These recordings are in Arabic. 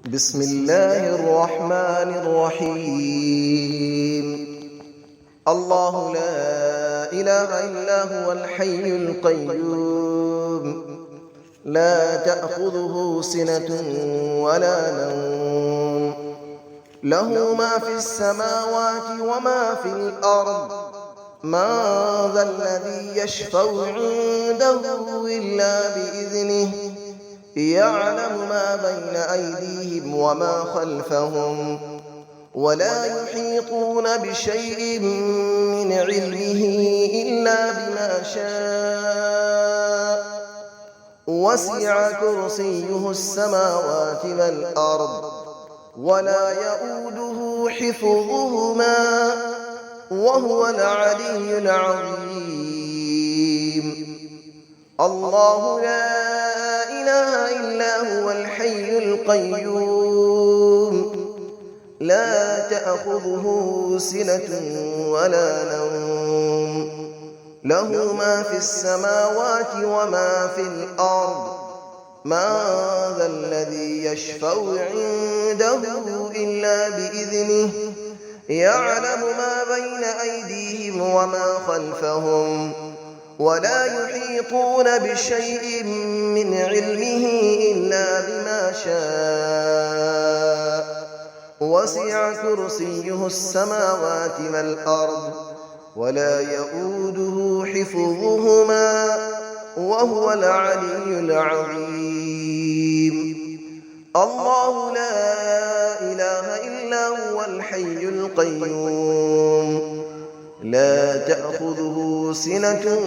بسم الله الرحمن الرحيم. الله لا إله إلا هو الحي القيوم، لا تأخذه سنة ولا نوم، له ما في السماوات وما في الأرض. من ذا الذي يشفع عنده إلا بإذنه، يعلم ما بين أيديهم وما خلفهم، ولا يحيطون بشيء من علمه إلا بما شاء. وسع كرسيه السماوات والأرض، ولا يؤوده حفظهما، وهو العلي العظيم. الله لا إله إلا هو الحي القيوم، لا تأخذه سنة ولا نوم، له ما في السماوات وما في الأرض. من ذا الذي يشفع عنده إلا بإذنه، يعلم ما بين أيديهم وما خلفهم، ولا يحيطون بشيء من علمه إلا بما شاء. وسع كرسيه السماوات والأرض، ولا يؤوده حفظهما، وهو العلي العظيم. الله لا إله إلا هو الحي القيوم، لا تأخذه سنة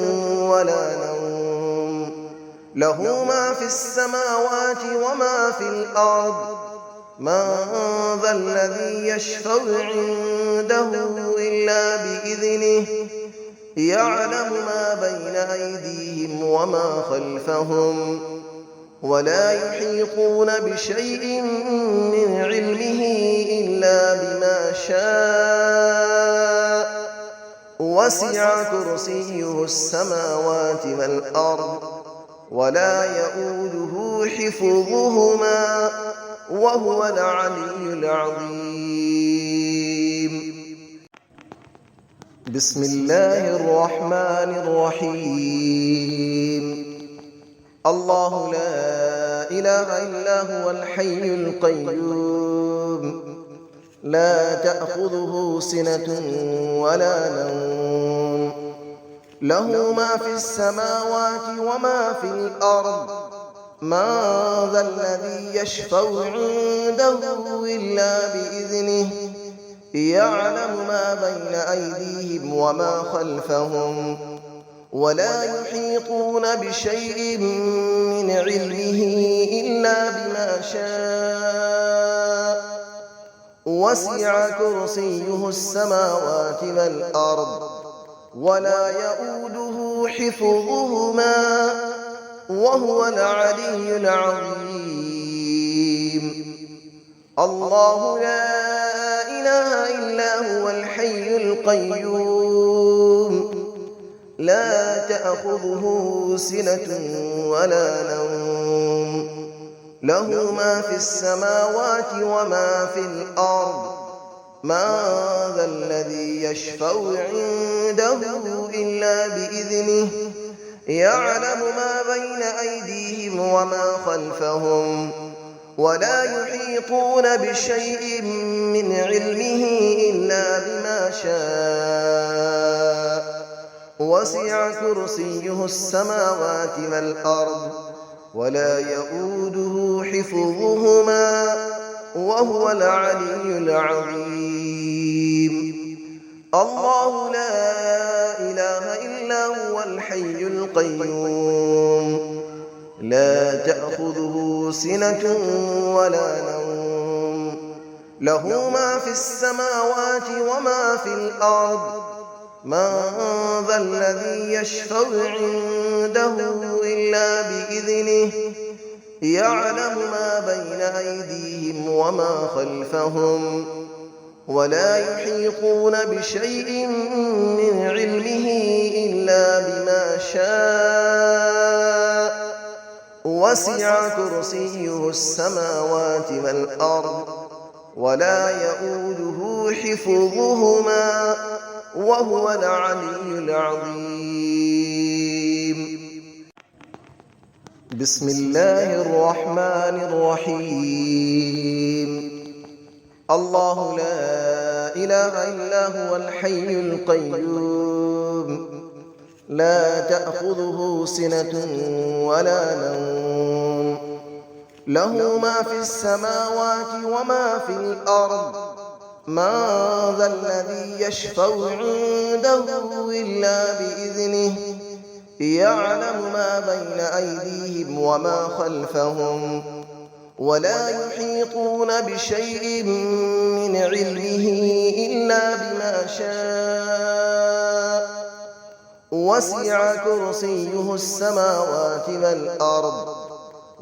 ولا نوم، له ما في السماوات وما في الأرض. من ذا الذي يشفع عنده إلا بإذنه، يعلم ما بين أيديهم وما خلفهم، ولا يحيطون بشيء من علمه إلا بما شاء. وسع كرسيه السماوات والأرض، ولا يؤوده حفظهما، وهو العلي العظيم. بسم الله الرحمن الرحيم. الله لا إله إلا هو الحي القيوم، لا تأخذه سنة ولا نوم، له ما في السماوات وما في الأرض. من ذا الذي يشفع عنده إلا بإذنه، يعلم ما بين أيديهم وما خلفهم، ولا يحيطون بشيء من علمه إلا بما شاء. وسع كرسيه السماوات والأرض، ولا يؤوده حفظهما، وهو العلي العظيم. الله لا إله إلا هو الحي القيوم، لا تأخذه سنة ولا نوم، له ما في السماوات وما في الأرض. من ذا الذي يشفع عنده إلا بإذنه، يعلم ما بين أيديهم وما خلفهم، ولا يحيطون بشيء من علمه إلا بما شاء. وسع كرسيه السماوات والأرض، ولا يؤوده حفظهما، وهو العلي العظيم. الله لا إله إلا هو الحي القيوم، لا تأخذه سنة ولا نوم، له ما في السماوات وما في الأرض. من ذا الذي يشفع عنده إلا بإذنه، يعلم ما بين أيديهم وما خلفهم، ولا يحيطون بشيء من علمه إلا بما شاء. وسع كرسيه السماوات والأرض ولا يؤوده حفظهما وهو العلي العظيم. بسم الله الرحمن الرحيم. الله لا إله إلا هو الحي القيوم لا تأخذه سنة ولا نوم له ما في السماوات وما في الأرض من ذا الذي يشفع عنده إلا بإذنه يعلم ما بين أيديهم وما خلفهم ولا يحيطون بشيء من علمه إلا بما شاء وسع كرسيه السماوات والأرض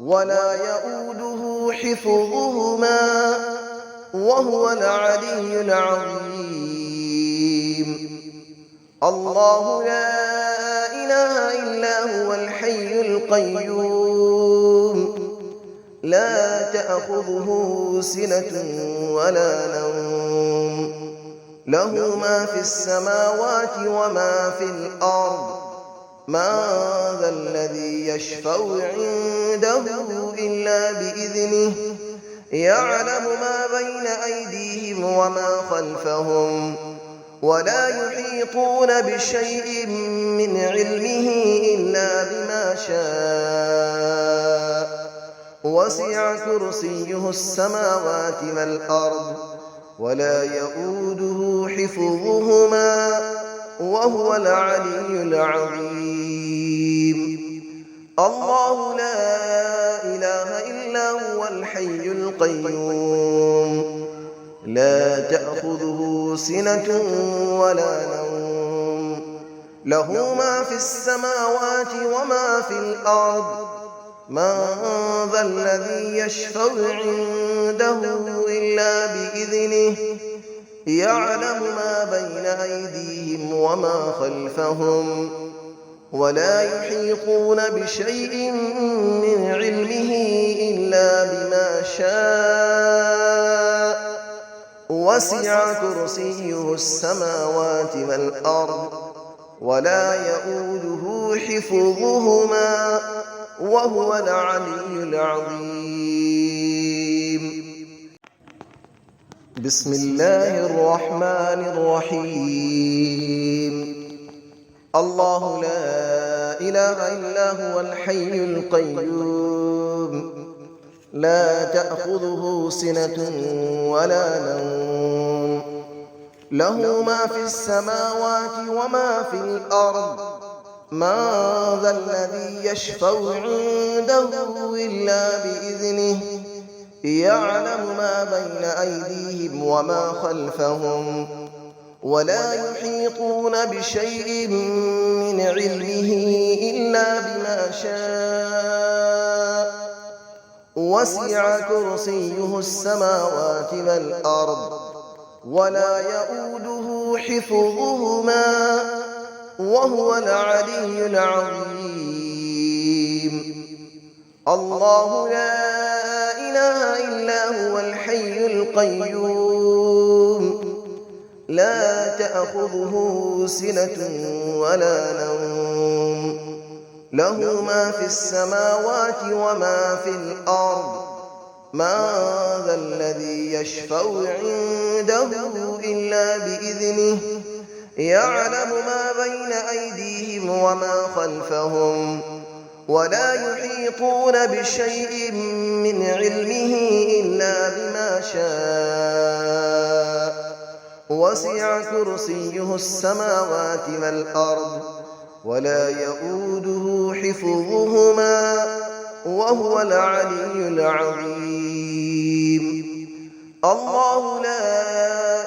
ولا يؤوده حفظهما وهو العلي العظيم. الله لا إله إلا هو الحي القيوم لا تأخذه سنة ولا نوم له ما في السماوات وما في الأرض من ذا الذي يشفع عنده إلا بإذنه يعلم ما بين أيديهم وما خلفهم ولا يحيطون بشيء من علمه إلا بما شاء وسع كرسيه السماوات والأرض ولا يؤوده حفظهما وهو العلي العظيم. الله لا إله إلا هو الحي القيوم لا تأخذه سنة ولا نوم له ما في السماوات وما في الأرض من ذا الذي يشفع عنده إلا بإذنه يعلم ما بين أيديهم وما خلفهم ولا يحيطون بشيء من علمه إلا بما شاء وسع كرسيه السماوات والأرض ولا يؤوده حفظهما وهو العلي العظيم. بسم الله الرحمن الرحيم. الله لا إله إلا هو الحي القيوم لا تأخذه سنة ولا نوم له ما في السماوات وما في الأرض من ذا الذي يشفع عنده إلا بإذنه يعلم ما بين أيديهم وما خلفهم ولا يحيطون بشيء من علمه إلا بما شاء وسع كرسيه السماوات والأرض ولا يؤوده حفظهما وهو العلي العظيم. الله لا إله إلا هو الحي القيوم لا تأخذه سنة ولا نوم له ما في السماوات وما في الأرض من ذا الذي يشفع عنده إلا بإذنه يعلم ما بين أيديهم وما خلفهم ولا يحيطون بشيء من علمه إلا بما شاء وسع كرسيه السماوات والأرض ولا يؤوده حفظهما وهو العلي العظيم. الله لا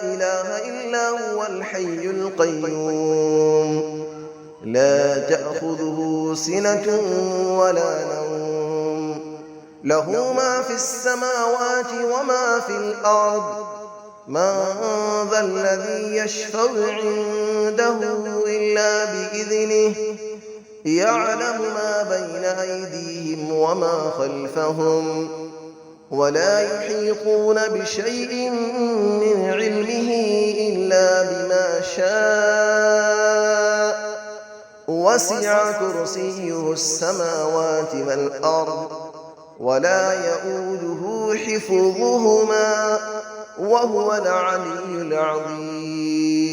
إله إلا هو الحي القيوم لا تأخذه سنة ولا نوم له ما في السماوات وما في الأرض من ذا الذي يشفع عنده إلا بإذنه يعلم ما بين أيديهم وما خلفهم ولا يحيطون بشيء من علمه إلا بما شاء وسع كرسيه السماوات والأرض ولا يئوده حفظهما وهو العلي العظيم